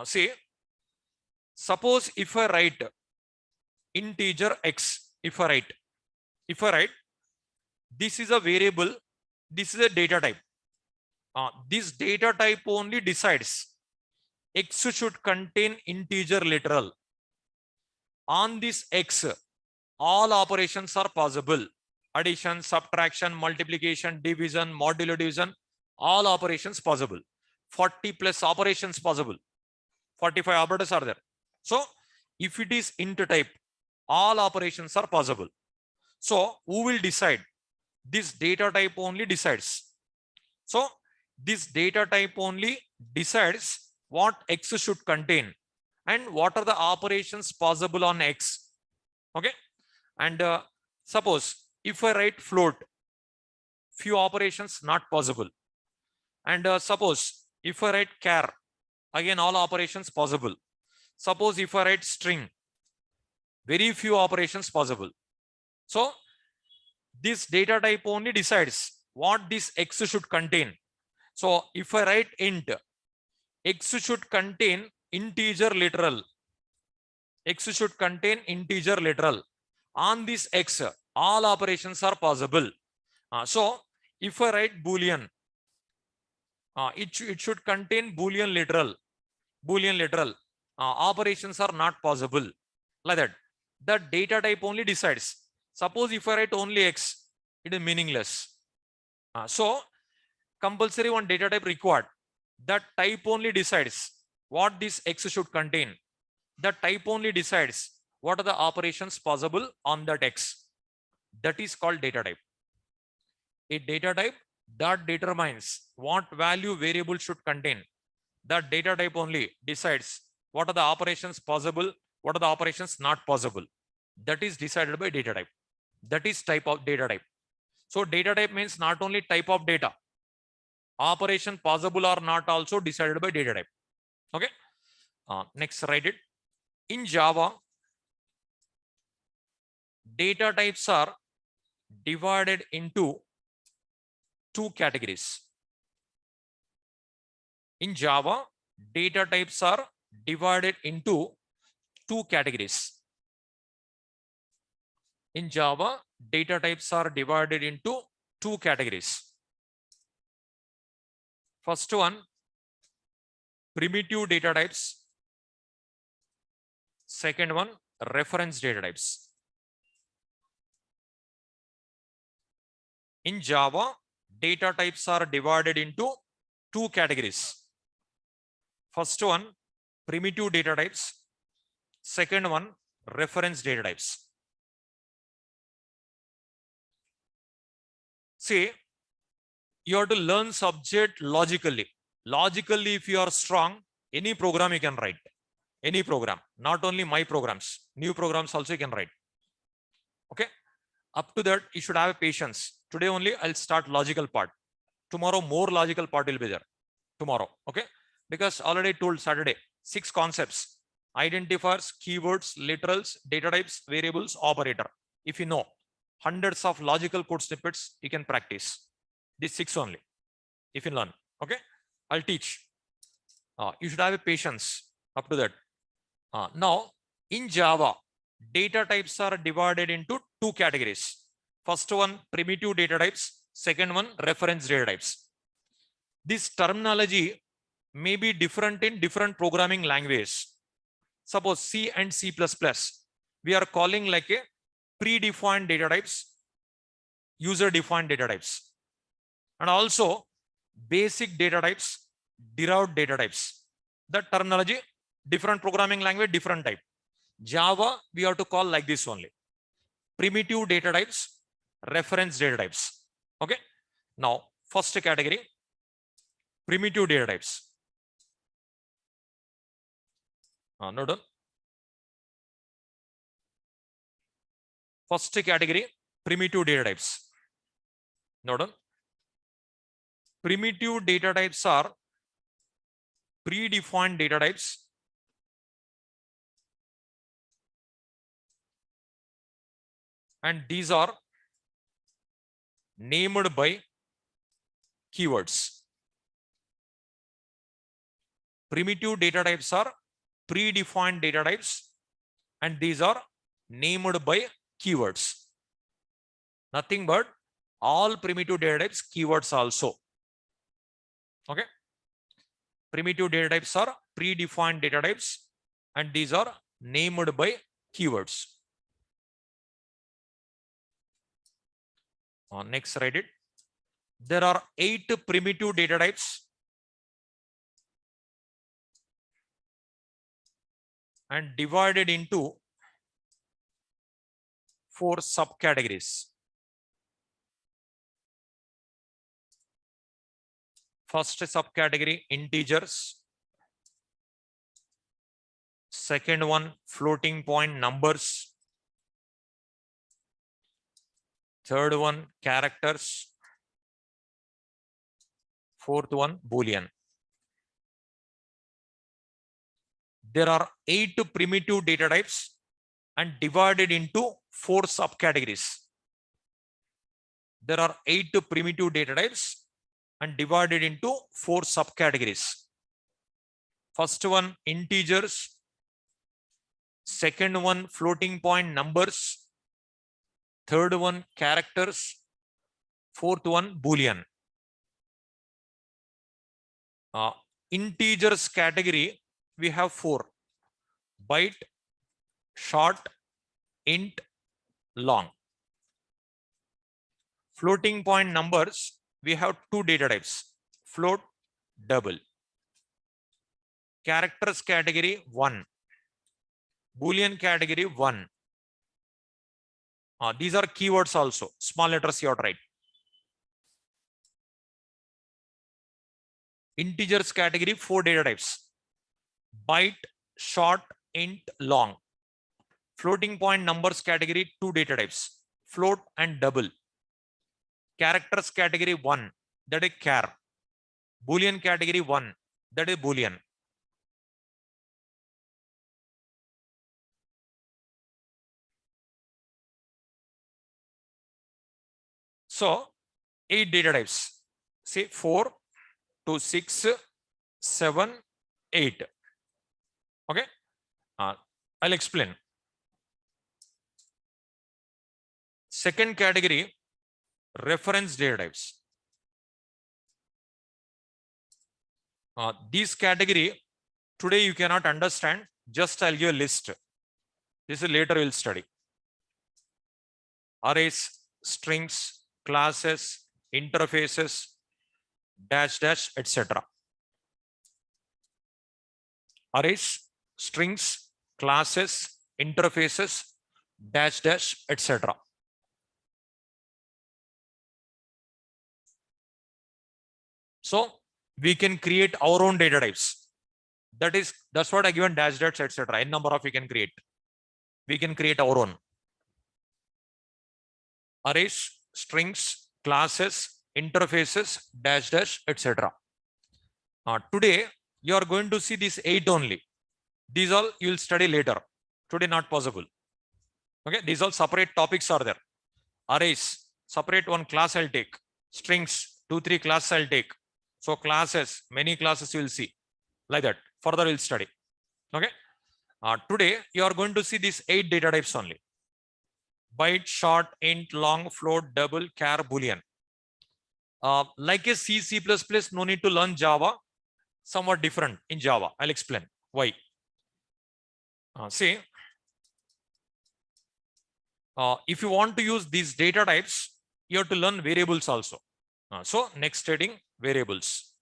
See, suppose if I write integer x, if I write this is a variable, this is a data type. This data type only decides x should contain integer literal. On this x, all operations are possible. Addition, subtraction, multiplication, division, modulo division, all operations possible. 40 plus operations possible. 45 operators are there. So if it is int type, all operations are possible. So who will decide? This data type only decides. So this data type only decides what x should contain and what are the operations possible on x. Okay. And suppose if I write float, few operations not possible. And suppose if I write char, again all operations possible. Suppose if I write string, very few operations possible. So this data type only decides what this x should contain. So if I write int, x should contain integer literal. X should contain integer literal. On this x, all operations are possible. So if I write boolean, it should contain boolean literal. Boolean literal. Operations are not possible. Like that. The data type only decides. Suppose if I write only x, it is meaningless. So compulsory one data type required. That type only decides what this x should contain. The type only decides what are the operations possible on that x. That is called data type. A data type that determines what value variable should contain. That data type only decides what are the operations possible, what are the operations not possible. That is decided by data type. That is type of data type. So data type means not only type of data, operation possible or not also decided by data type. Okay. Next, write it. In Java, data types are divided into two categories. In Java, data types are divided into two categories. In Java, data types are divided into two categories. First one, primitive data types. Second one, reference data types. In Java, data types are divided into two categories. First one, primitive data types. Second one, reference data types. See, you have to learn subject logically. Logically, if you are strong, any program you can write. Any program, not only my programs, new programs also you can write. Okay. Up to that, you should have patience. Today only I'll start logical part. Tomorrow more logical part will be there. Tomorrow. Okay. Because already told Saturday, 6 concepts: identifiers, keywords, literals, data types, variables, operator. If you know hundreds of logical code snippets, you can practice. These 6 only. If you learn. Okay. I'll teach. You should have a patience up to that. Now, in Java, data types are divided into two categories. First one, primitive data types. Second one, reference data types. This terminology may be different in different programming languages. Suppose C and C++, we are calling like a predefined data types, user-defined data types, and also basic data types, derived data types. The terminology, different programming language, different type. Java, we have to call like this only: primitive data types, reference data types. Okay. Now, first category, primitive data types. Note down. First category, primitive data types. Note down. Primitive data types are predefined data types and these are named by keywords. Primitive data types are predefined data types, and these are named by keywords. Nothing but all primitive data types keywords also. Okay. Primitive data types are predefined data types, and these are named by keywords. Next, write it. There are 8 primitive data types and divided into 4 subcategories. First subcategory, integers. Second one, floating point numbers. Third one, characters. Fourth one, Boolean. There are 8 primitive data types and divided into 4 subcategories. There are 8 primitive data types and divided into 4 subcategories. First one, integers. Second one, floating point numbers. Third one, characters. Fourth one, Boolean. Integers category, we have 4: byte, short, int, long. Floating point numbers, we have 2 data types: float, double. Characters category 1. Boolean category 1. These are keywords also. Small letters you have to write. Integers category 4 data types: byte, short, int, long. Floating point numbers category 2 data types: float and double. Characters category 1, that is char. Boolean category 1, that is Boolean. So 8 data types. Say 4 to 6, 7, 8. Okay. I'll explain. Second category, reference data types. This category today you cannot understand. Just I'll give a list. This is later we'll study. Arrays, strings, classes, interfaces, dash dash, etc. Arrays, strings, classes, interfaces, dash dash, etc. So we can create our own data types. That's what I given dash dash, etc. N number of we can create. We can create our own. Arrays, strings, classes, interfaces, dash dash, etc. Today you are going to see these 8 only. These all you will study later. Today not possible. Okay, these all separate topics are there. Arrays, separate one class I'll take. Strings, 2-3 classes I'll take. So classes, many classes you will see. Like that. Further we'll study. Okay. Today you are going to see these 8 data types only: byte, short, int, long, float, double, char, Boolean. Like a C, C++, no need to learn Java. Somewhat different in Java. I'll explain why. See, if you want to use these data types, you have to learn variables also. So next heading, variables.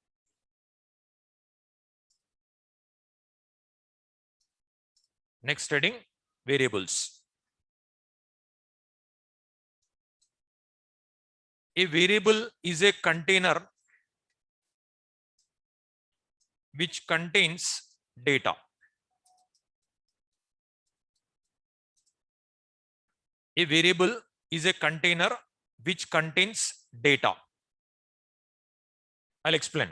Next heading, variables. A variable is a container which contains data. A variable is a container which contains data. I'll explain.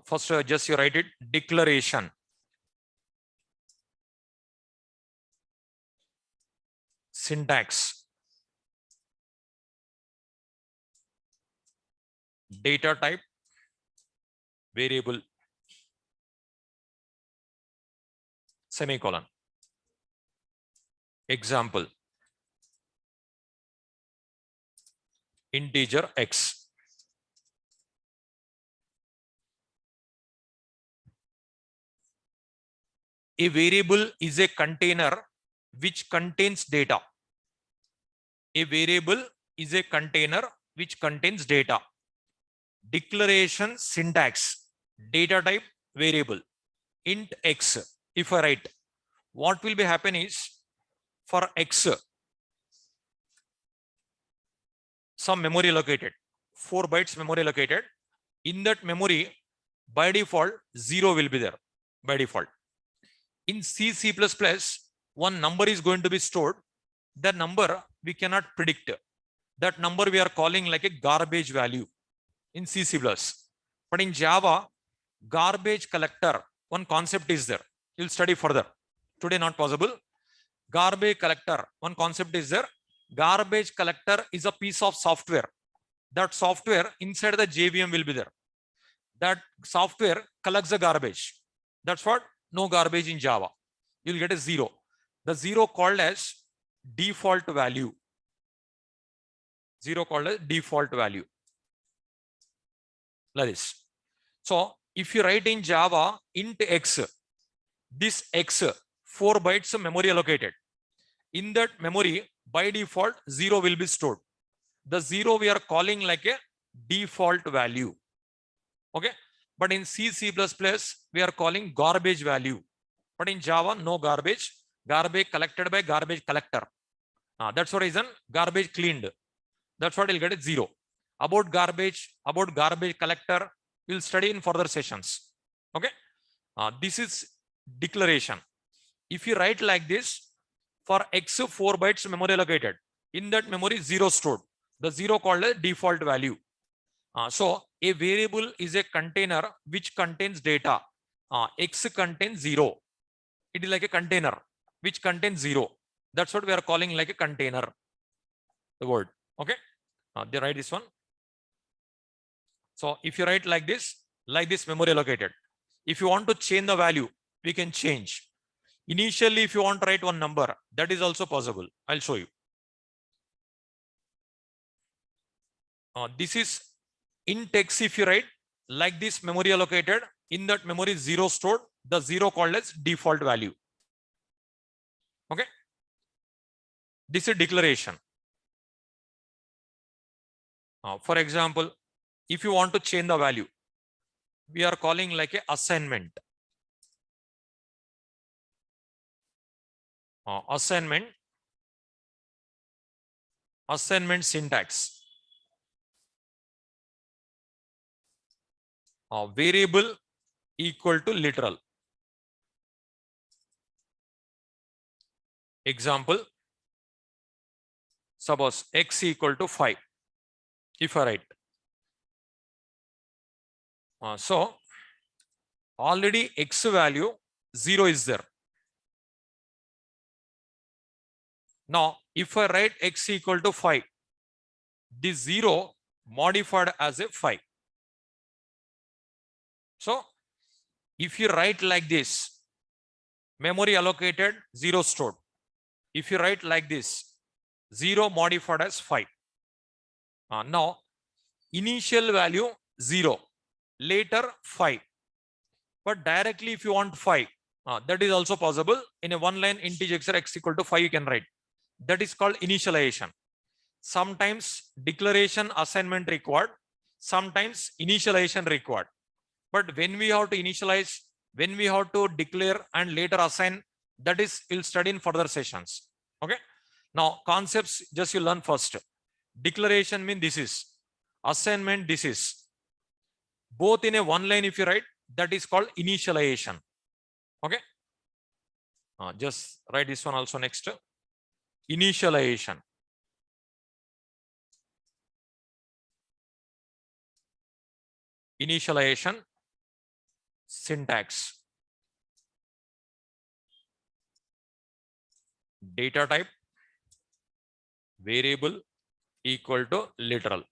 First, just you write it. Declaration. Syntax. Data type. variable, semicolon. Example, integer x. A variable is a container which contains data. A variable is a container which contains data. Declaration syntax, data type variable, int x. If I write, what will be happen is, for x, some memory allocated, 4 bytes memory allocated. In that memory, by default, 0 will be there by default. In C, C++, one number is going to be stored. That number we cannot predict. That number we are calling like a garbage value in C, C++. But in Java, garbage collector, one concept is there. You'll study further. Today not possible. Garbage collector, one concept is there. Garbage collector is a piece of software. That software inside the JVM will be there. That software collects the garbage. That's what no garbage in Java. You'll get a 0. The 0 called as default value. 0 called as default value. Like this. So if you write in Java int x, this x 4 bytes memory allocated. In that memory, by default, 0 will be stored. The 0 we are calling like a default value. Okay. But in C, C++, we are calling garbage value. But in Java, no garbage. Garbage collected by garbage collector. That's the reason garbage cleaned. That's what you'll get at 0. About garbage collector, we'll study in further sessions. Okay. This is declaration. If you write like this, for x 4 bytes memory allocated, in that memory 0 stored. The 0 called a default value. So a variable is a container which contains data. X contains 0. It is like a container which contains 0. That's what we are calling like a container. The word. Okay. They write this one. So if you write like this memory allocated. If you want to change the value, we can change. Initially, if you want to write one number, that is also possible. I'll show you. This is int x. If you write like this memory allocated, in that memory 0 stored, the 0 called as default value. Okay. This is declaration. For example, if you want to change the value, we are calling like a assignment. Assignment syntax. Variable equal to literal. Example, suppose x equal to 5. If I write, so already x value 0 is there. Now, if I write x equal to 5, this 0 modified as a 5. So if you write like this, memory allocated 0 stored. If you write like this, 0 modified as 5. Now initial value 0, later 5. But directly if you want 5, that is also possible. In a one line integer x equal to 5 you can write. That is called initialization. Sometimes declaration assignment required, sometimes initialization required. But when we have to initialize, when we have to declare and later assign, that is we'll study in further sessions. Okay. Now concepts just you learn first. Declaration means this is, assignment this is. Both in a one line if you write, that is called initialization. Okay. Just write this one also next. Initialization. Initialization syntax. Data type variable equal to literal.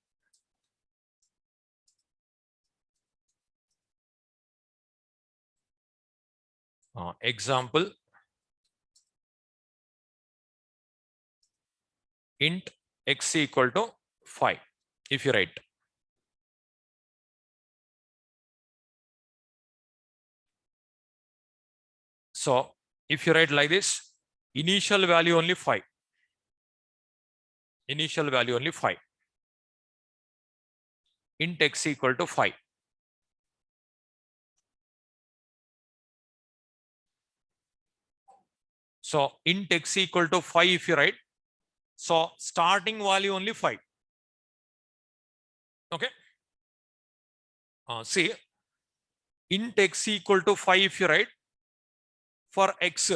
Example, int x equal to 5. If you write, so if you write like this, initial value only 5. Initial value only 5. Int x equal to 5. So int x equal to 5 if you write, so starting value only 5. Okay. See, int x equal to 5 if you write, for x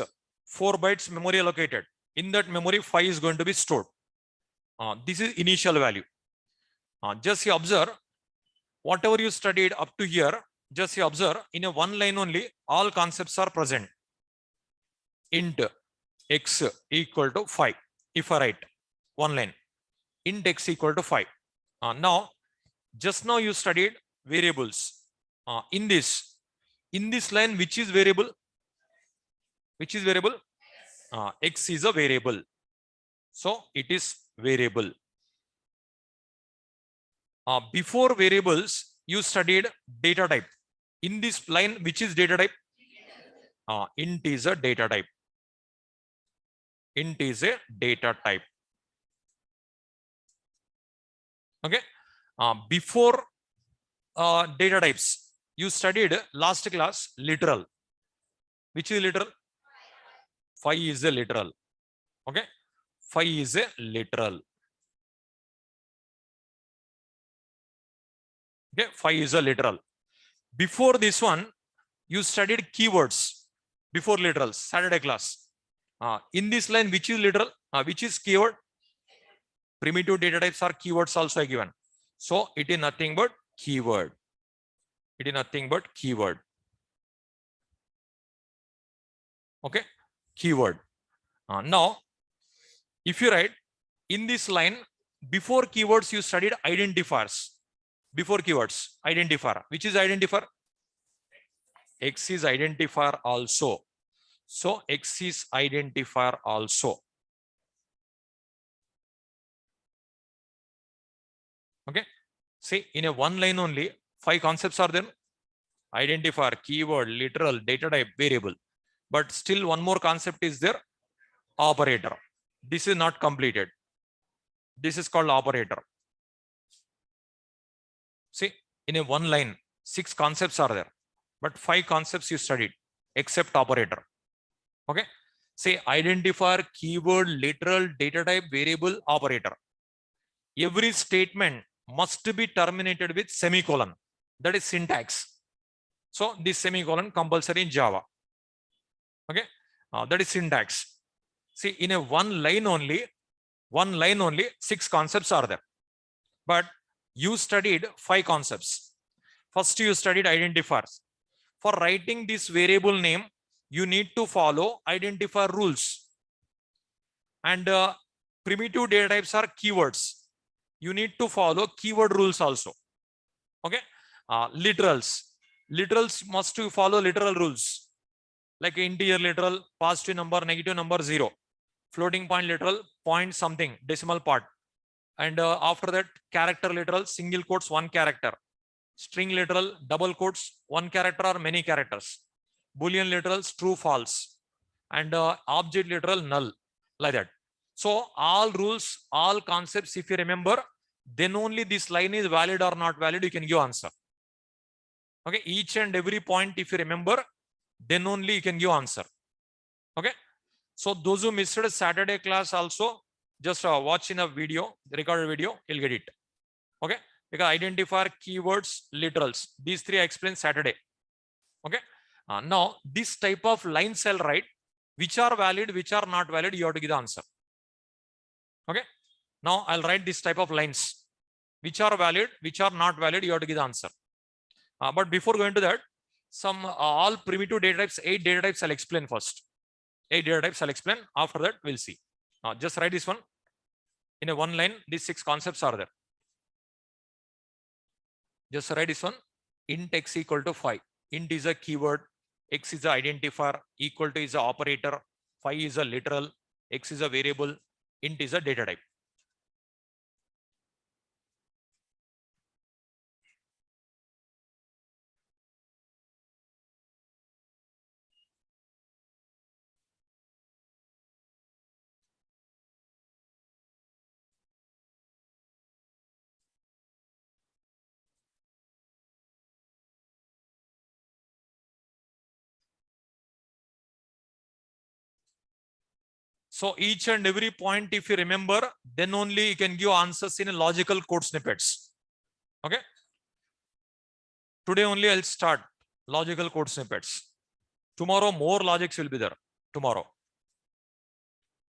4 bytes memory allocated. In that memory 5 is going to be stored. This is initial value. Just you observe, whatever you studied up to here, just you observe, in a one line only, all concepts are present. Int x equal to 5. If I write one line, int x equal to 5. Now, just now you studied variables. In this line, which is variable? Which is variable? X is a variable. So it is variable. Before variables, you studied data type. In this line, which is data type? Int is a data type. Int is a data type. Okay. Before data types, you studied last class literal. Which is literal? 5 is a literal. Okay. 5 is a literal. Okay. 5 is a literal. Before this one, you studied keywords. Before literals, Saturday class. In this line, which is literal? Which is keyword? Primitive data types are keywords also given. So it is nothing but keyword. It is nothing but keyword. Okay, keyword. Now, if you write in this line, before keywords, you studied identifiers. Before keywords, identifier. Which is identifier? X is identifier also. So X is identifier also. Okay. See, in a one line only, 5 concepts are there. Identifier, keyword, literal, data type, variable. But still one more concept is there, operator. This is not completed. This is called operator. See, in a one line, 6 concepts are there, but 5 concepts you studied except operator. Okay. Say identifier, keyword, literal, data type, variable, operator. Every statement must be terminated with semicolon. That is syntax. So this semicolon compulsory in Java. Okay. That is syntax. See, in a one line only, 6 concepts are there. But you studied 5 concepts. First, you studied identifiers. For writing this variable name, you need to follow identifier rules. And primitive data types are keywords. You need to follow keyword rules also. Okay. Literals. Literals must follow literal rules. Like integer literal, positive number, negative number, 0. Floating point literal, point something, decimal part. And after that, character literal, single quotes, 1 character. String literal, double quotes, 1 character or many characters. Boolean literals, true, false. And object literal, null, like that. So all rules, all concepts, if you remember, then only this line is valid or not valid, you can give answer. Okay, each and every point, if you remember, then only you can give answer. Okay. So those who missed Saturday class also, just watch in a video, the recorded video, you'll get it. Okay. Because identifier, keywords, literals, these 3 I explained Saturday. Okay. Now this type of line cell, right? Which are valid, which are not valid, you have to give the answer. Okay. Now I'll write this type of lines. Which are valid, which are not valid, you have to give the answer. But before going to that, some all primitive data types, 8 data types I'll explain first. 8 data types I'll explain. After that, we'll see. Just write this one. In a one line, these 6 concepts are there. Just write this one. Int x equal to 5. Int is a keyword. X is the identifier, equal to is the operator, phi is a literal, X is a variable, int is a data type. So each and every point, if you remember, then only you can give answers in a logical code snippets. Okay. Today only I'll start logical code snippets. Tomorrow more logics will be there. Tomorrow.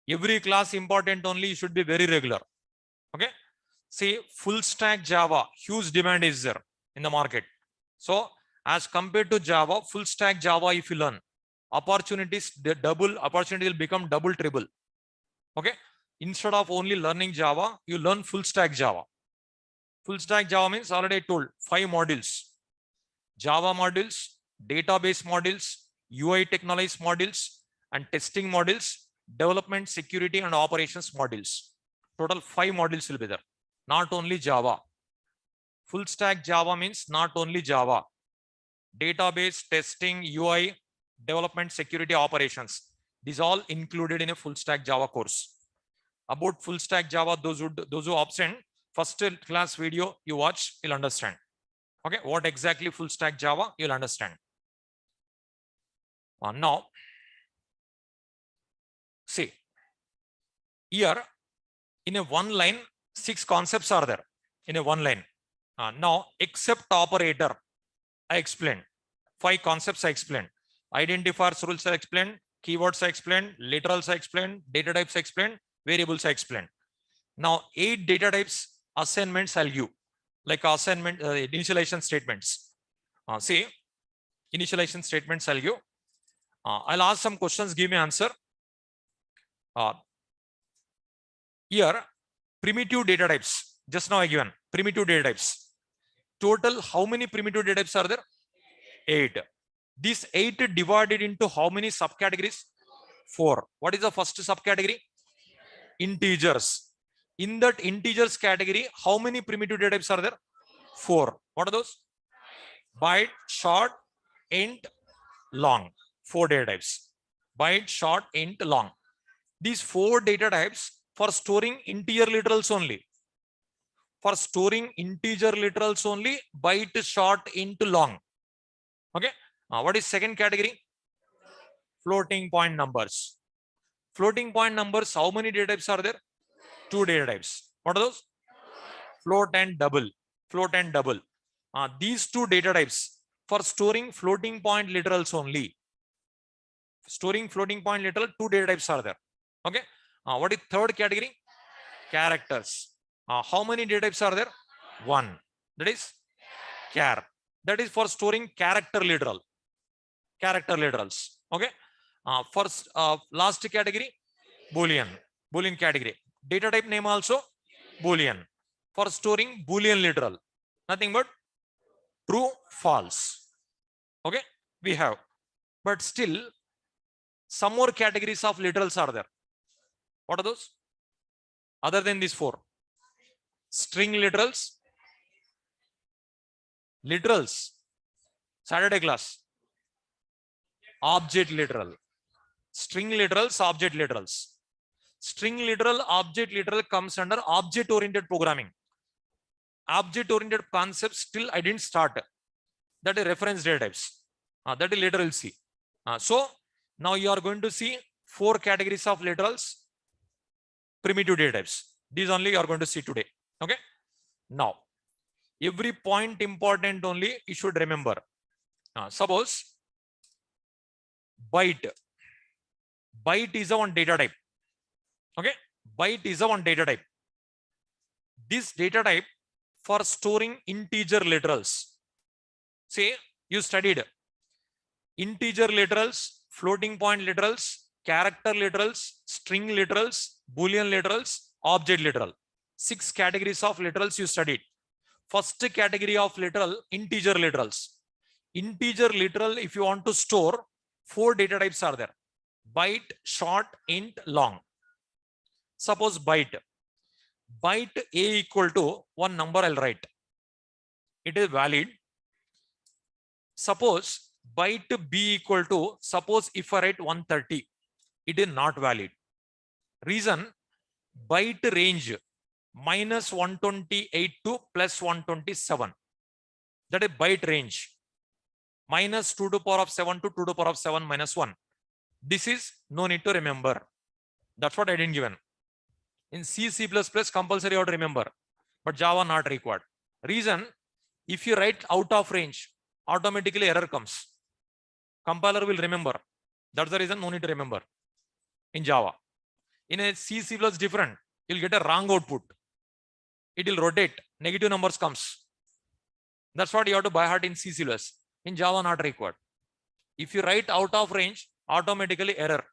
Every class important only, you should be very regular. Okay. See, full stack Java, huge demand is there in the market. So as compared to Java, full stack Java, if you learn, opportunities, the double opportunity will become double, triple. Okay. Instead of only learning Java, you learn full stack Java. Full stack Java means already I told 5 modules. Java modules, database modules, UI technologies modules, and testing modules, development, security, and operations modules. Total 5 modules will be there. Not only Java. Full stack Java means not only Java. Database, testing, UI, development, security, operations. These all included in a full stack Java course. About full stack Java, those who absent, first class video you watch, you'll understand. Okay, what exactly full stack Java, you'll understand. Now, see, here in a one line, 6 concepts are there in a one line. Now, except operator, I explained. 5 concepts I explained. Identifiers, rules I explained. Keywords I explained. Literals I explained. Data types I explained. Variables I explained. Now, 8 data types assignments I'll give, like assignment initialization statements. See, initialization statements I'll give. I'll ask some questions, give me answer. Here, primitive data types. Just now I given primitive data types. Total, how many primitive data types are there? 8. These 8 divided into how many subcategories? 4. What is the first subcategory? Integers. In that integers category, how many primitive data types are there? 4. What are those? Byte, short, int, long. 4 data types. Byte, short, int, long. These 4 data types for storing integer literals only. For storing integer literals only, byte, short, int, long. Okay. What is second category? Floating point numbers. Floating point numbers, how many data types are there? 2 data types. What are those? Float and double. Float and double. These 2 data types for storing floating point literals only. Storing floating point literal, 2 data types are there. Okay. What is third category? Characters. How many data types are there? 1. That is char. That is for storing character literal. Character literals. Okay. First, last category, Boolean. Boolean category. Data type name also Boolean. For storing Boolean literal. Nothing but true, false. Okay. We have. But still, some more categories of literals are there. What are those? Other than these 4. String literals. Literals. Saturday class. Object literal. String literals, object literals. String literal, object literal comes under object oriented programming. Object oriented concepts still I didn't start. That is reference data types. That is later we'll see. So now you are going to see 4 categories of literals, primitive data types. These only you are going to see today. Okay. Now, every point important only you should remember. Suppose byte. Byte is a one data type. Okay. Byte is a one data type. This data type for storing integer literals. Say you studied integer literals, floating point literals, character literals, string literals, Boolean literals, object literal. 6 categories of literals you studied. First category of literal, integer literals. Integer literal, if you want to store, 4 data types are there: byte, short, int, long. Suppose byte a equal to one number, I'll write. It is valid. Suppose byte b equal to, suppose if I write 130, it is not valid. Reason, byte range minus 128 to plus 127. That is byte range. Minus 2 to the power of 7 to 2 to the power of 7 minus 1. This is no need to remember. That's what I didn't given. In C, C++ compulsory you have to remember, but Java not required. Reason, if you write out of range, automatically error comes. Compiler will remember. That's the reason no need to remember in Java. In a C, C++ different. You'll get a wrong output. It will rotate. Negative numbers comes. That's what you have to by heart in C, C++. In Java not required. If you write out of range, automatically error.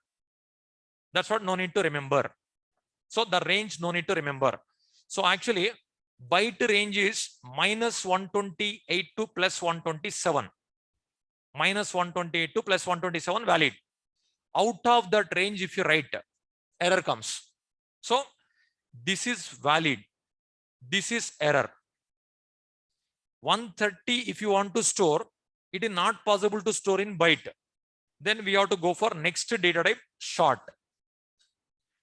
That's what no need to remember. So the range no need to remember. So actually byte range is minus 128 to plus 127. Minus 128 to plus 127 valid. Out of that range, if you write, error comes. So this is valid. This is error. 130, if you want to store, it is not possible to store in byte. Then we have to go for next data type, short.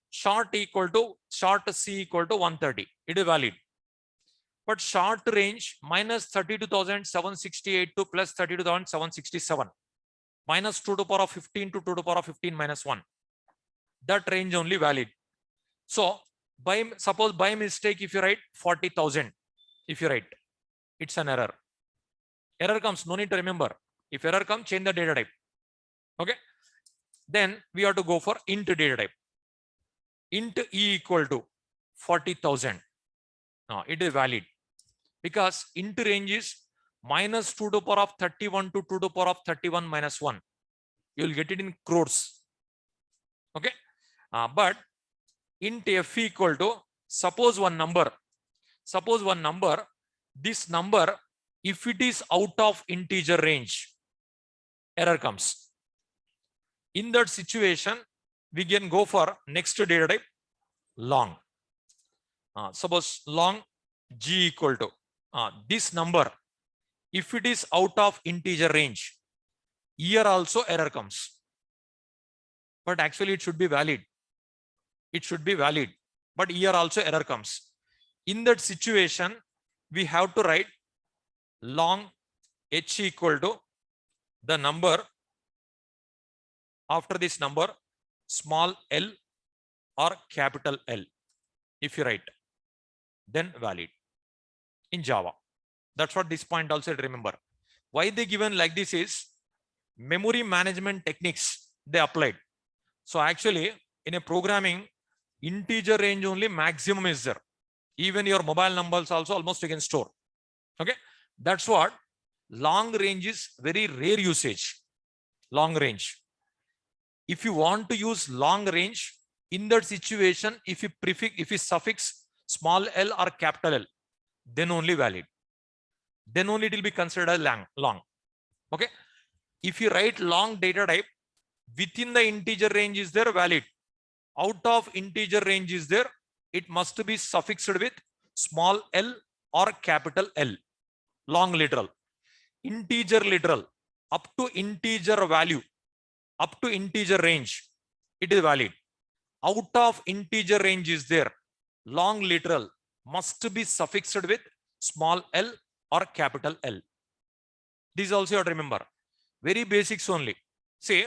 Short equal to, short C equal to 130. It is valid. But short range minus 32,768 to plus 32,767. Minus 2 to the power of 15 to 2 to the power of 15 minus 1. That range only valid. So suppose by mistake, if you write 40,000, if you write, it's an error. Error comes, no need to remember. If error comes, change the data type. Okay. Then we have to go for int data type. Int e equal to 40,000. Now it is valid because int range is minus 2 to the power of 31 to 2 to the power of 31 minus 1. You will get it in crores. Okay. But int f equal to, suppose one number. Suppose one number. This number, if it is out of integer range, error comes. In that situation, we can go for next data type, long. Suppose long g equal to this number, if it is out of integer range, here also error comes. But actually it should be valid. It should be valid. But here also error comes. In that situation, we have to write long h equal to the number, after this number, small l or capital L. If you write, then valid in Java. That's what this point also remember. Why they given like this is memory management techniques they applied. So actually in a programming, integer range only maximum is there. Even your mobile numbers also almost you can store. Okay. That's what long range is very rare usage. Long range. If you want to use long range, in that situation, if you suffix small l or capital L, then only valid. Then only it will be considered long. Okay. If you write long data type, within the integer range is there, valid. Out of integer range is there, it must be suffixed with small l or capital L. Long literal. Integer literal, up to integer value, up to integer range, it is valid. Out of integer range is there, long literal must be suffixed with small l or capital L. This also you have to remember. Very basics only. Say,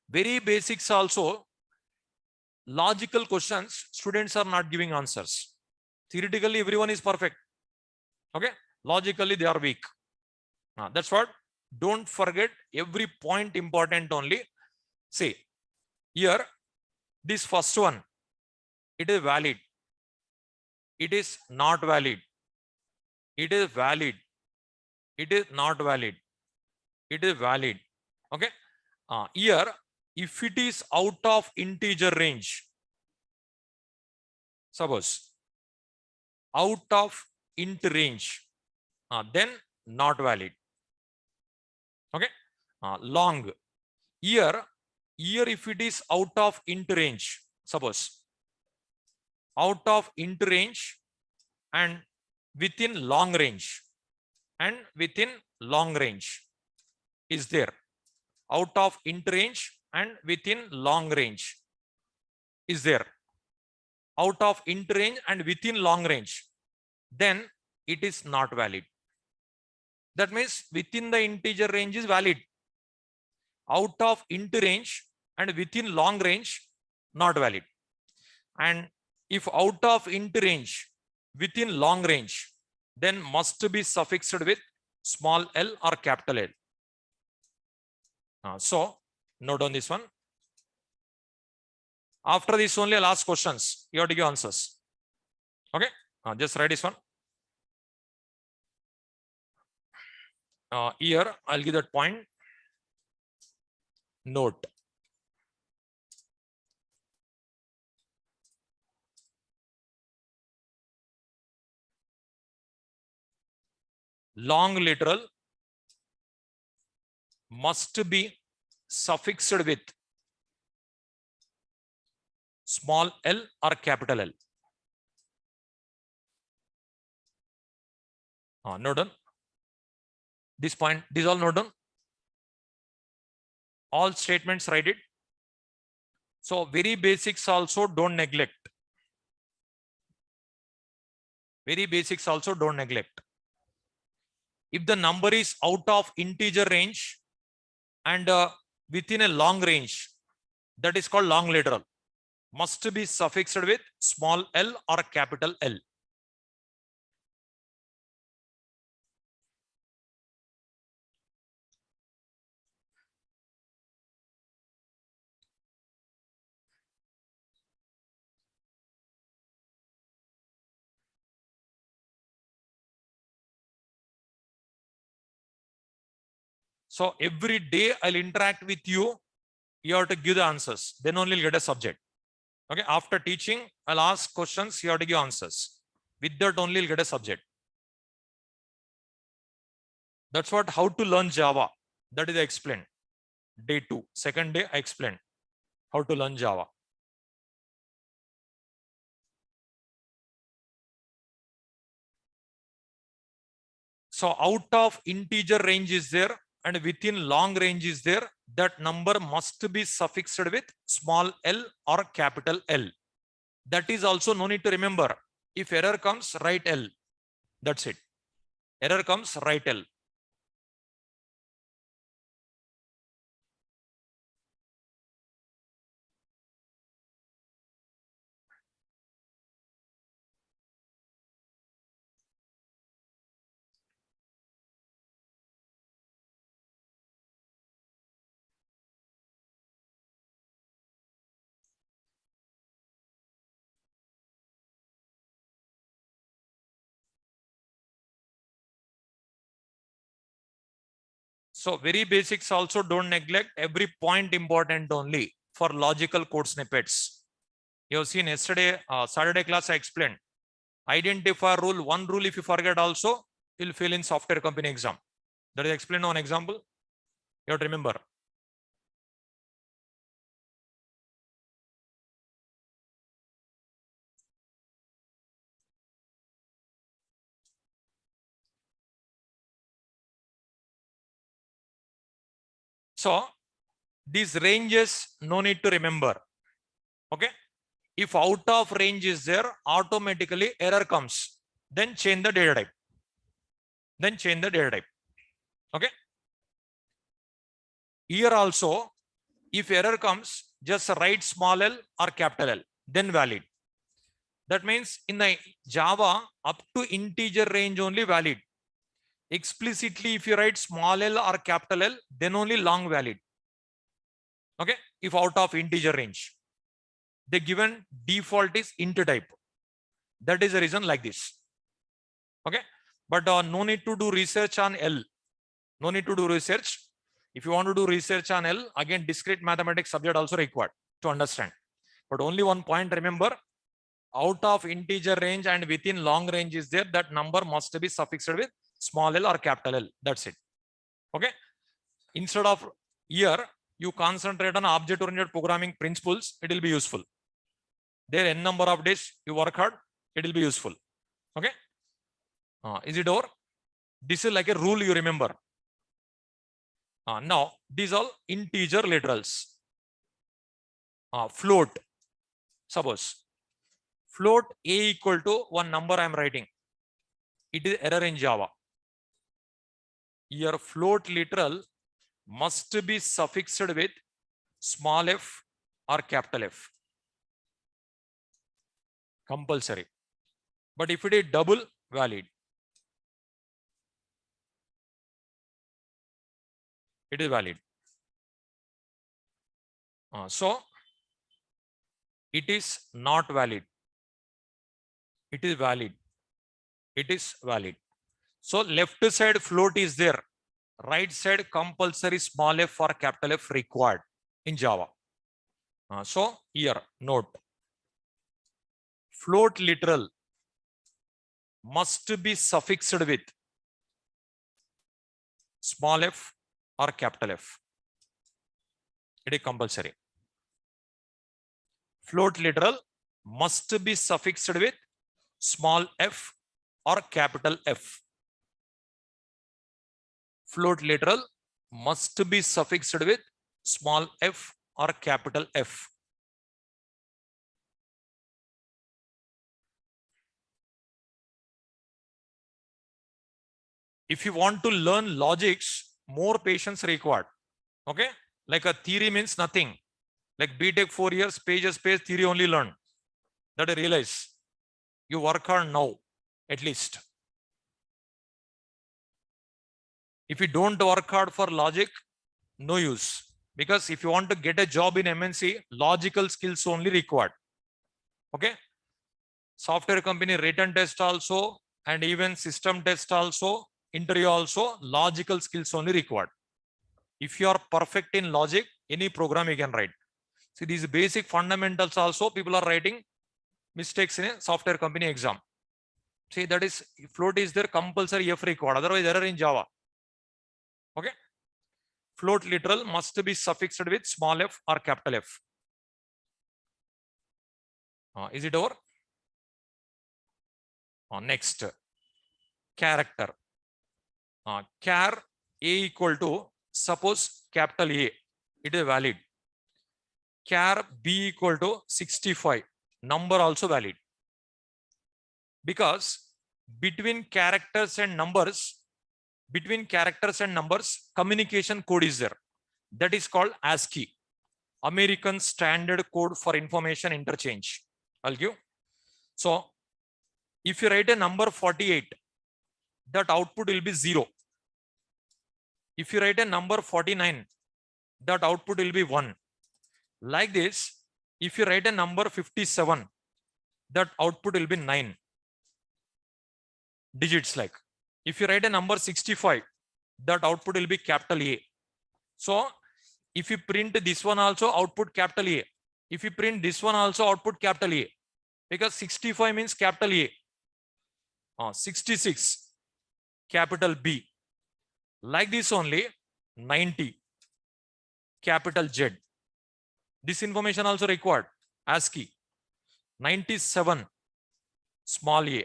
very basics also, logical questions, students are not giving answers. Theoretically, everyone is perfect. Okay. Logically, they are weak. That's what. Don't forget every point important only. See, here, this first one, it is valid. It is not valid. It is valid. It is not valid. It is valid. Okay. Here, if it is out of integer range, suppose out of int range, then not valid. Okay. Long. Here if it is out of int range, suppose out of int range and within long range is there. Out of int range and within long range is there. Out of int range and within long range, then it is not valid. That means within the integer range is valid. Out of int range and within long range, not valid. And if out of int range within long range, then must be suffixed with small l or capital L. So note on this one. After this only I'll ask questions. You have to give answers. Okay. Just write this one. Here I'll give that point. Note. Long literal must be suffixed with small l or capital L. Note down. This point, this all note down. All statements write it. So very basics also don't neglect. Very basics also don't neglect. If the number is out of integer range and within a long range, that is called long literal. Must be suffixed with small l or capital L. So every day I'll interact with you. You have to give the answers. Then only you'll get a subject. Okay. After teaching, I'll ask questions. You have to give answers. With that only you'll get a subject. That's what how to learn Java. That is I explained. Day 2. Second day I explained how to learn Java. So out of integer range is there and within long range is there. That number must be suffixed with small l or capital L. That is also no need to remember. If error comes, write L. That's it. Error comes, write L. So very basics also don't neglect. Every point important only for logical code snippets. You have seen yesterday, Saturday class I explained. Identify rule. One rule if you forget also, you'll fail in software company exam. That is explained on example. You have to remember. So these ranges no need to remember. Okay. If out of range is there, automatically error comes. Then change the data type. Then change the data type. Okay. Here also, if error comes, just write small l or capital L, then valid. That means in the Java, up to integer range only valid. Explicitly, if you write small l or capital L, then only long valid. Okay. If out of integer range, the given default is int type. That is the reason like this. Okay. But no need to do research on L. No need to do research. If you want to do research on L, again, discrete mathematics subject also required to understand. But only one point remember, out of integer range and within long range is there, that number must be suffixed with small l or capital L. That's it. Okay. Instead of year, you concentrate on object-oriented programming principles, it will be useful. There n number of days you work hard, it will be useful. Okay. Is it over? This is like a rule you remember. Now, these are integer literals. Float. Suppose float a equal to one number I am writing. It is error in Java. Your float literal must be suffixed with small f or capital F. Compulsory. But if it is double, valid. It is valid. So it is not valid. It is valid. It is valid. So left side float is there. Right side compulsory small f or capital F required in Java. So here note. Float literal must be suffixed with small f or capital F. It is compulsory. Float literal must be suffixed with small f or capital F. Float literal must be suffixed with small f or capital F. If you want to learn logics, more patience required. Okay, like a theory means nothing. Like BTech 4 years, pages, theory only learn. That I realize. You work hard now, at least. If you don't work hard for logic, no use. Because if you want to get a job in MNC, logical skills only required. Okay. Software company written test also, and even system test also, interview also, logical skills only required. If you are perfect in logic, any program you can write. See, these basic fundamentals also people are writing mistakes in a software company exam. See, that is float is there, compulsory F required, otherwise error in Java. Okay. Float literal must be suffixed with small f or capital F. Is it over? Next, character. Char a equal to, suppose capital A, it is valid. Char b equal to 65, number also valid. Because between characters and numbers, communication code is there. That is called ASCII, American Standard Code for Information Interchange. I'll give. So if you write a number 48, that output will be 0. If you write a number 49, that output will be 1. Like this, if you write a number 57, that output will be 9 digits. Like if you write a number 65, that output will be capital A. So if you print this one also, output capital A. If you print this one also, output capital A. Because 65 means capital A. 66, capital B. Like this only, 90, capital Z. This information also required, ASCII. 97, small a.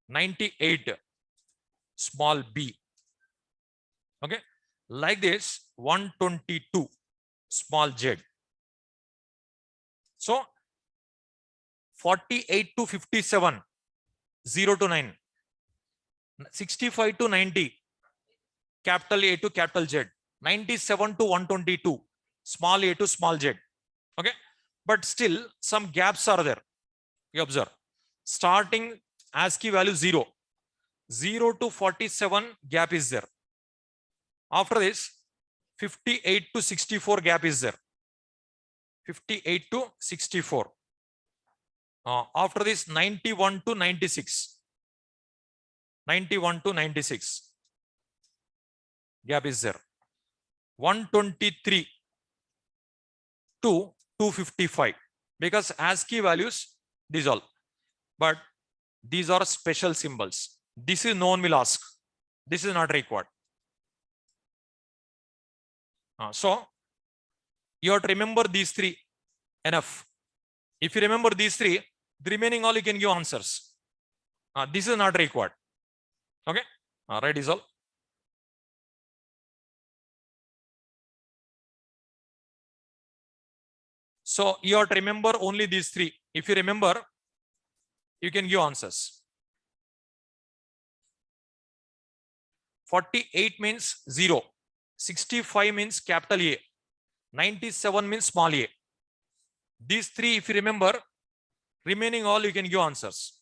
98, small b. Okay. Like this, 122, small z. So 48 to 57, 0 to 9. 65 to 90, capital A to capital Z. 97 to 122, small a to small z. Okay. But still some gaps are there. You observe. Starting ASCII value 0. 0 to 47 gap is there. After this, 58 to 64 gap is there. 58 to 64. After this, 91 to 96. 91 to 96 gap is there. 123 to 255, because ASCII values these all, but these are special symbols. This is no one will ask. This is not required. So you have to remember these three enough. If you remember these three, the remaining all you can give answers. This is not required. Okay. Right is all. So you have to remember only these three. If you remember, you can give answers. 48 means 0. 65 means capital A. 97 means small a. These three, if you remember, remaining all you can give answers.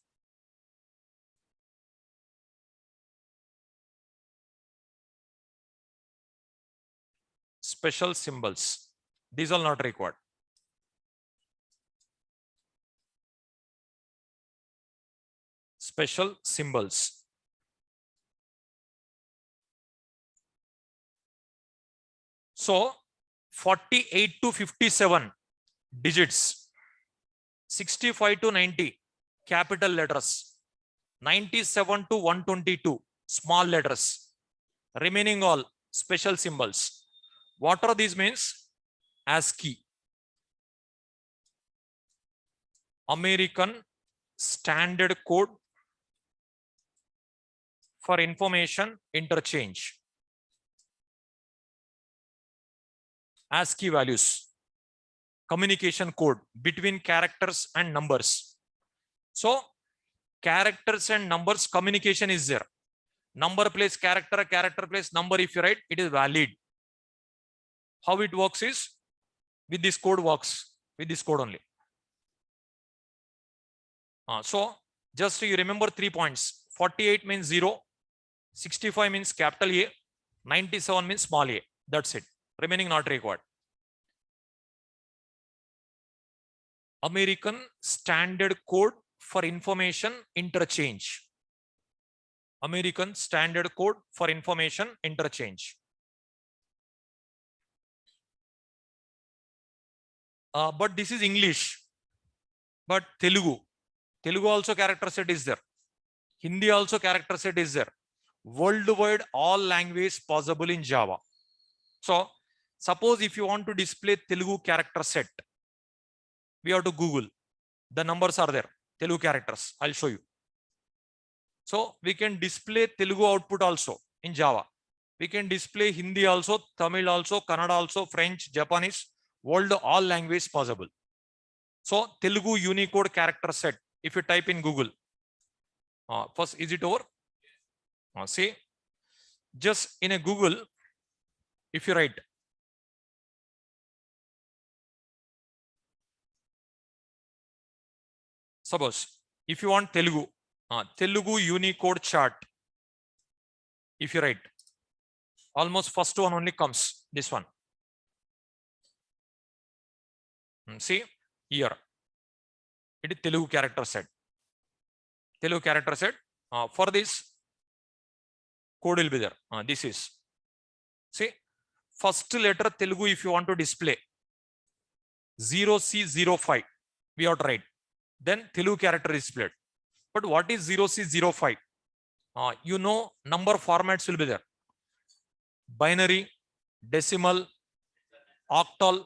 Special symbols. These are not required. Special symbols. So 48 to 57 digits. 65 to 90 capital letters. 97 to 122 small letters. Remaining all special symbols. What are these means? ASCII. American Standard Code for Information Interchange. ASCII values. Communication code between characters and numbers. So characters and numbers communication is there. Number place character, character place number. If you write, it is valid. How it works is with this code works with this code only. So just you remember 3 points. 48 means 0, 65 means capital A, 97 means small a. That's it. Remaining not required. American Standard Code for Information Interchange. American Standard Code for Information Interchange. But this is English. But Telugu also character set is there. Hindi also character set is there. Worldwide all language possible in Java. So suppose if you want to display Telugu character set, we have to Google. The numbers are there. Telugu characters. I'll show you. So we can display Telugu output also in Java. We can display Hindi also, Tamil also, Kannada also, French, Japanese, world all language possible. So Telugu Unicode character set. If you type in Google, first is it over? See, just in a Google, if you write suppose if you want Telugu, Telugu Unicode chart, if you write, almost first one only comes, this one. See here, it is Telugu character set. Telugu character set. For this code will be there. This is, see, first letter Telugu if you want to display 0C05, we have to write. Then Telugu character is displayed. But what is 0C05? You know, number formats will be there. Binary, decimal, octal,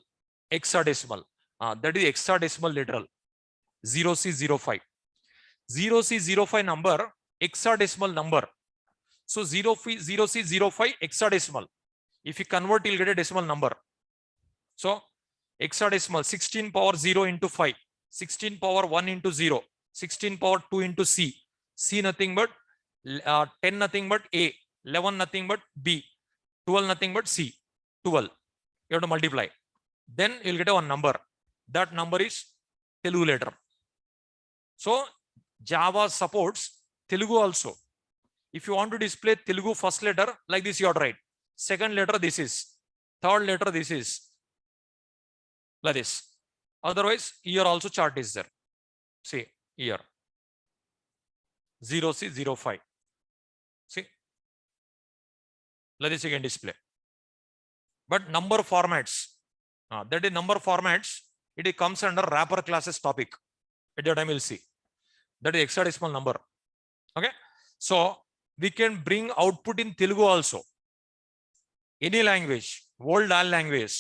hexadecimal. That is hexadecimal literal. 0C05. 0C05 number, hexadecimal number. So 0C05 hexadecimal. If you convert, you'll get a decimal number. So hexadecimal 16 power 0 into 5, 16 power 1 into 0, 16 power 2 into C. C nothing but 10 nothing but A, 11 nothing but B, 12 nothing but C. 12. You have to multiply. Then you'll get a one number. That number is Telugu letter. So Java supports Telugu also. If you want to display Telugu first letter, like this you have to write. Second letter this is. Third letter this is. Like this. Otherwise, here also chart is there. See here. 0C05. See. Like this you can display. But number formats. That is number formats. It comes under wrapper classes topic. At that time we'll see. That is hexadecimal number. Okay. So we can bring output in Telugu also. Any language, world all language,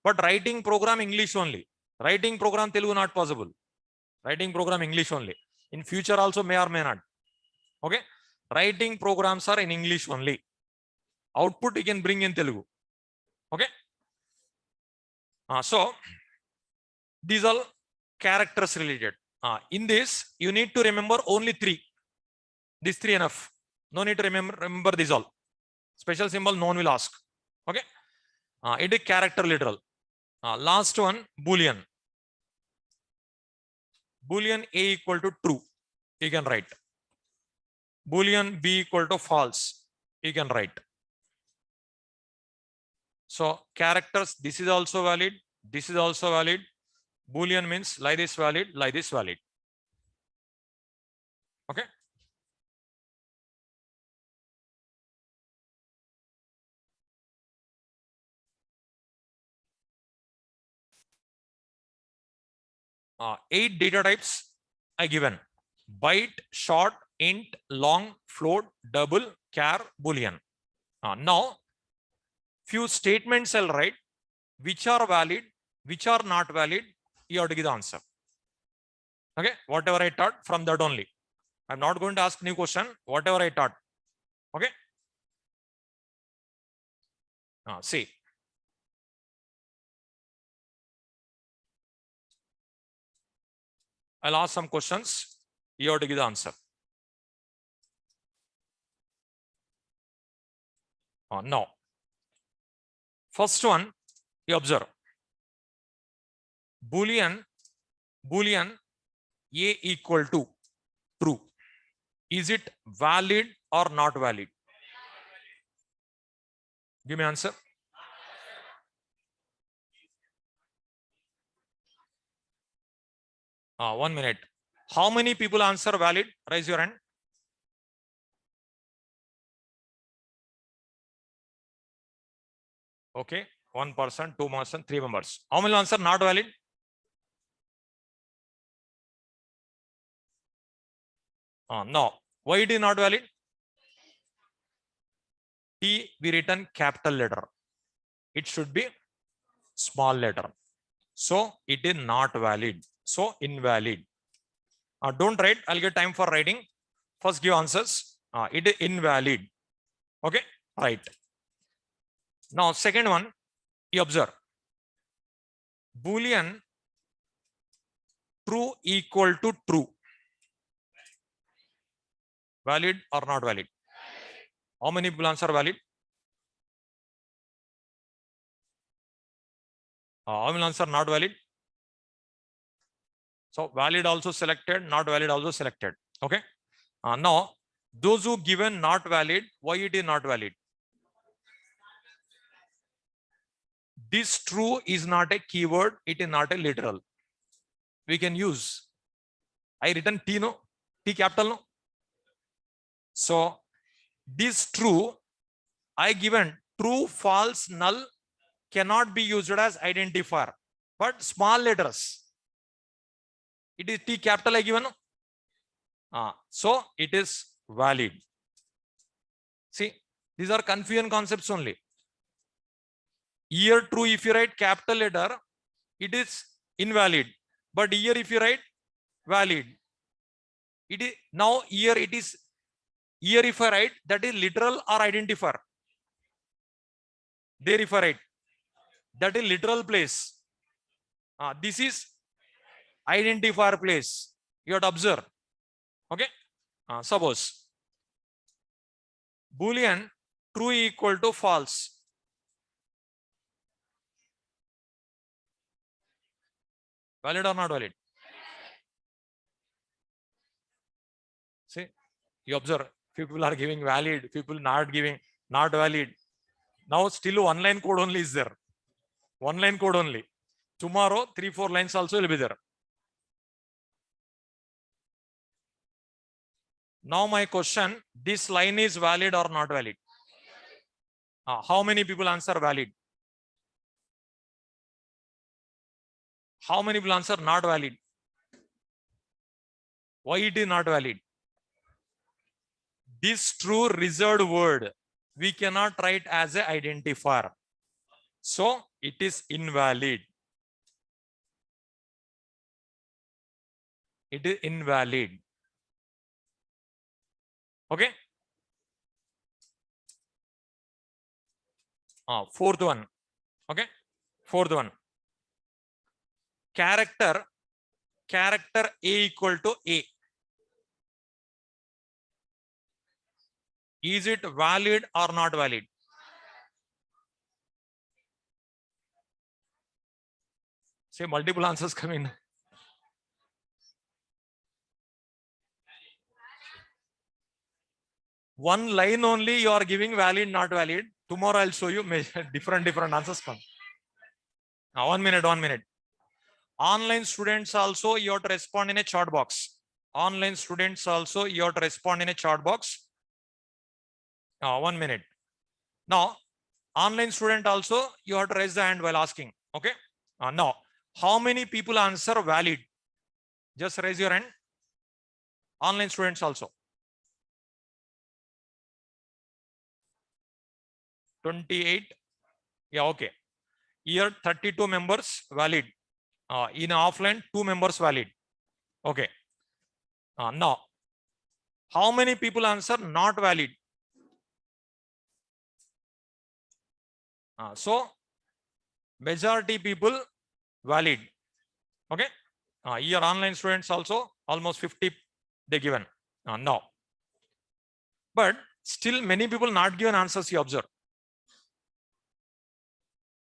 but writing program English only. Writing program Telugu not possible. Writing program English only. In future also may or may not. Okay. Writing programs are in English only. Output you can bring in Telugu. Okay. So these are characters related. In this, you need to remember only three. These three enough. No need to remember these all. Special symbol, no one will ask. Okay. It is character literal. Last one, Boolean. Boolean A equal to true. You can write. Boolean B equal to false. You can write. So characters, this is also valid. This is also valid. Boolean means like this valid, like this valid. Okay. Eight data types I given: byte, short, int, long, float, double, char, Boolean. Now few statements I'll write which are valid, which are not valid. You have to give the answer. Okay, whatever I taught from that only. I'm not going to ask new question. Whatever I taught. Okay. See. I'll ask some questions. You have to give the answer. Now, first one, you observe. Boolean A equal to true. Is it valid or not valid? Give me answer. One minute. How many people answer valid? Raise your hand. Okay. 1 person, 2 person, 3 members. How many answer not valid? No. Why it is not valid? T we written capital letter. It should be small letter. So it is not valid. So invalid. Don't write. I'll get time for writing. First give answers. It is invalid. Okay. Right. Now second one. You observe. Boolean true equal to true. Valid or not valid? How many people answer valid? How many answer not valid? So valid also selected, not valid also selected. Okay. Now those who given not valid, why it is not valid? This true is not a keyword. It is not a literal. We can use. I written T no, T capital no. So this true, I given true, false, null cannot be used as identifier, but small letters. It is T capital I given. So it is valid. See, these are confusion concepts only. Here true, if you write capital letter, it is invalid. But here if you write valid, it is now here it is here if I write that is literal or identifier. There if I write that is literal place. This is identifier place. You have to observe. Okay. Suppose Boolean true equal to false. Valid or not valid? See, you observe. Few people are giving valid, people not giving not valid. Now still one line code only is there. One line code only. Tomorrow 3-4 lines also will be there. Now my question, this line is valid or not valid? How many people answer valid? How many people answer not valid? Why it is not valid? This true reserved word we cannot write as an identifier. So it is invalid. It is invalid. Okay. Fourth one. Okay. Fourth one. Character A equal to A. Is it valid or not valid? Say multiple answers come in. One line only you are giving valid, not valid. Tomorrow I'll show you different answers come. Now 1 minute, 1 minute. Online students also you have to respond in a chat box. Online students also you have to respond in a chat box. 1 minute. Now, online student also you have to raise the hand while asking. Okay. Now, how many people answer valid? Just raise your hand. Online students also. 28. Yeah, okay. Here 32 members valid. In offline, 2 members valid. Okay. Now, how many people answer not valid? So, majority people valid. Okay. Here online students also almost 50 they given. Now, but still many people not given answers you observe.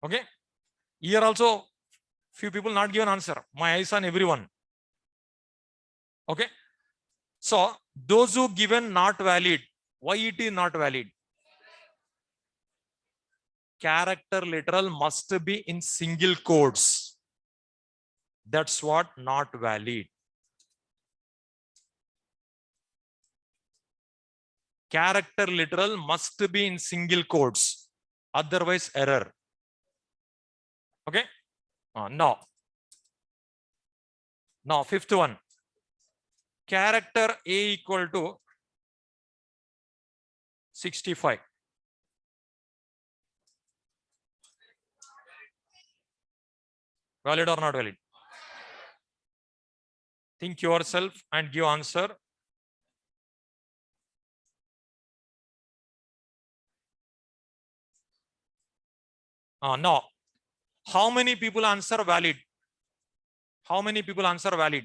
Okay. Here also few people not given answer. My eyes on everyone. Okay. So those who given not valid, why it is not valid? Character literal must be in single quotes. That's what not valid. Character literal must be in single quotes. Otherwise error. Okay. Now, fifth one. Character A equal to 65. Valid or not valid? Think yourself and give answer. Now, how many people answer valid? How many people answer valid?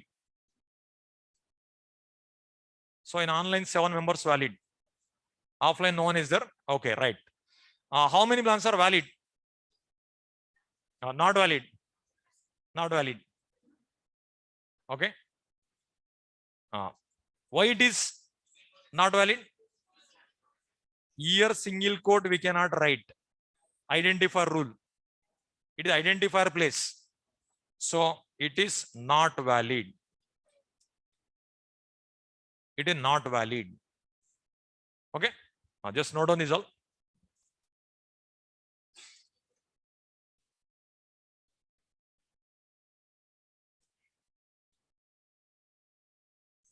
So in online 7 members valid. Offline no one is there. Okay, right. How many people answer valid? Not valid. Not valid. Okay. Why it is not valid? Here single quote we cannot write. Identifier rule. It is identifier place. So it is not valid. It is not valid. Okay. Just note on this all.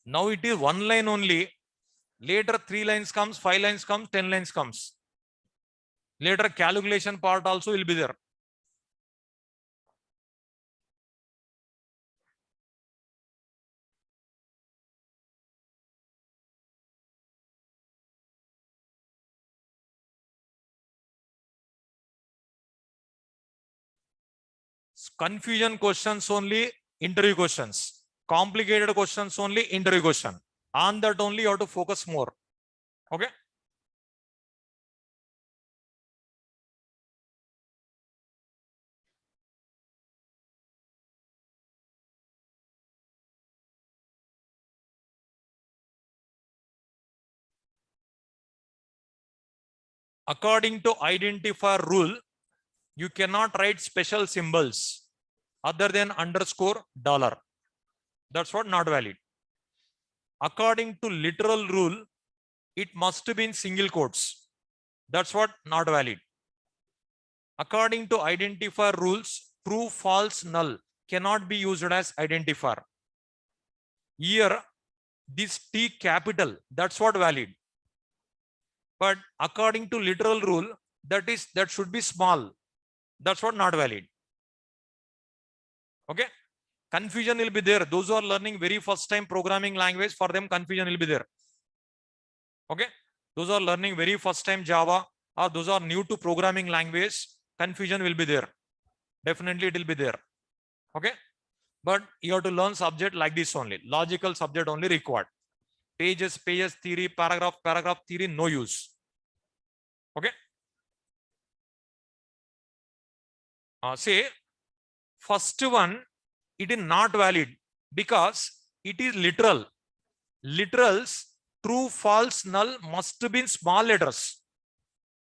Now it is one line only. Later 3 lines comes, 5 lines comes, 10 lines comes. Later calculation part also will be there. Confusion questions only interview questions. Complicated questions only interview question. On that only you have to focus more. Okay. According to identifier rule, you cannot write special symbols other than underscore dollar. That's what not valid. According to literal rule, it must be in single quotes. That's what not valid. According to identifier rules, true, false, null cannot be used as identifier. Here, this T capital, that's what valid. But according to literal rule, that should be small. That's what not valid. Okay. Confusion will be there. Those who are learning very first time programming language, for them confusion will be there. Okay. Those who are learning very first time Java, or those who are new to programming language, confusion will be there. Definitely it will be there. Okay. But you have to learn subject like this only. Logical subject only required. Pages, theory, paragraph, theory, no use. Okay. Say first one, it is not valid because it is literal. Literals, true, false, null must be in small letters.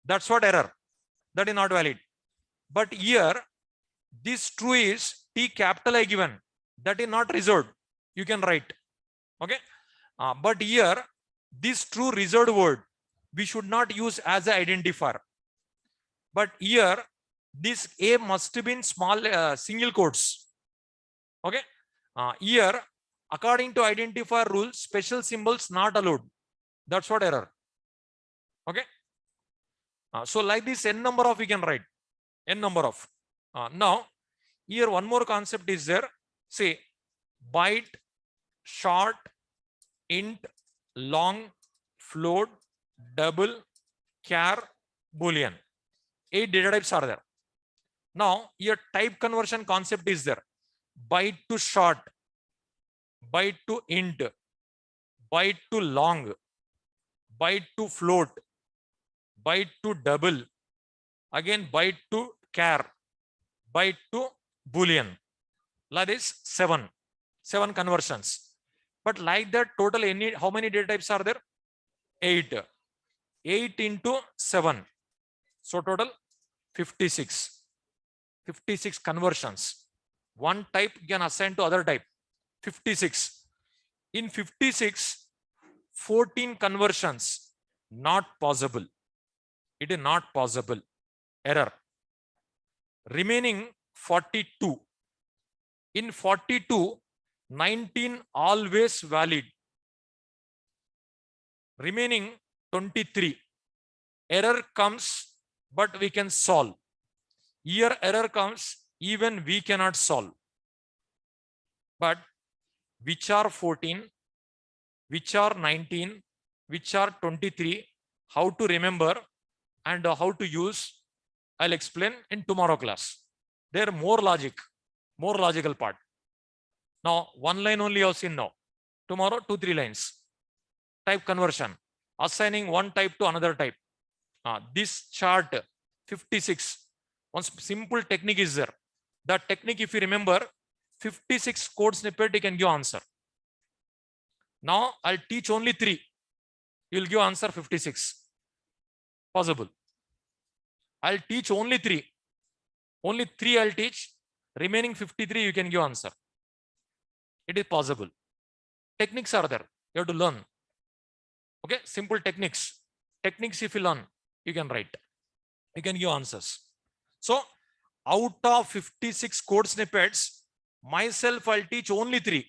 That's what error. That is not valid. But here, this true is T capital I given. That is not reserved. You can write. Okay. But here, this true reserved word, we should not use as an identifier. But here, this A must be in small single quotes. Okay. Here, according to identifier rule, special symbols not allowed. That's what error. Okay. So like this, n number of we can write. N number of. Now, here one more concept is there. Say byte, short, int, long, float, double, char, boolean. 8 data types are there. Now, here type conversion concept is there. Byte to short, byte to int, byte to long, byte to float, byte to double, again byte to char, byte to boolean. That is 7 conversions. But like that, total how many data types are there? 8. 8 into 7. So total 56. 56 conversions. One type can assign to other type. 56. In 56, 14 conversions. Not possible. It is not possible. Error. Remaining 42. In 42, 19 always valid. Remaining 23. Error comes, but we can solve. Here error comes, even we cannot solve. But which are 14, which are 19, which are 23, how to remember and how to use, I'll explain in tomorrow class. There more logical part. Now, one line only you have seen now. Tomorrow, 2-3 lines. Type conversion. Assigning one type to another type. This chart, 56. One simple technique is there. That technique, if you remember, 56 code snippet, you can give answer. Now, I'll teach only 3. You'll give answer 56. Possible. I'll teach only 3. Only 3 I'll teach. Remaining 53, you can give answer. It is possible. Techniques are there. You have to learn. Okay, simple techniques. Techniques, if you learn, you can write. You can give answers. So, out of 56 code snippets, myself, I'll teach only 3.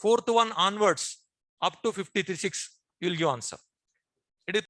4th one onwards, up to 56, you'll give answer.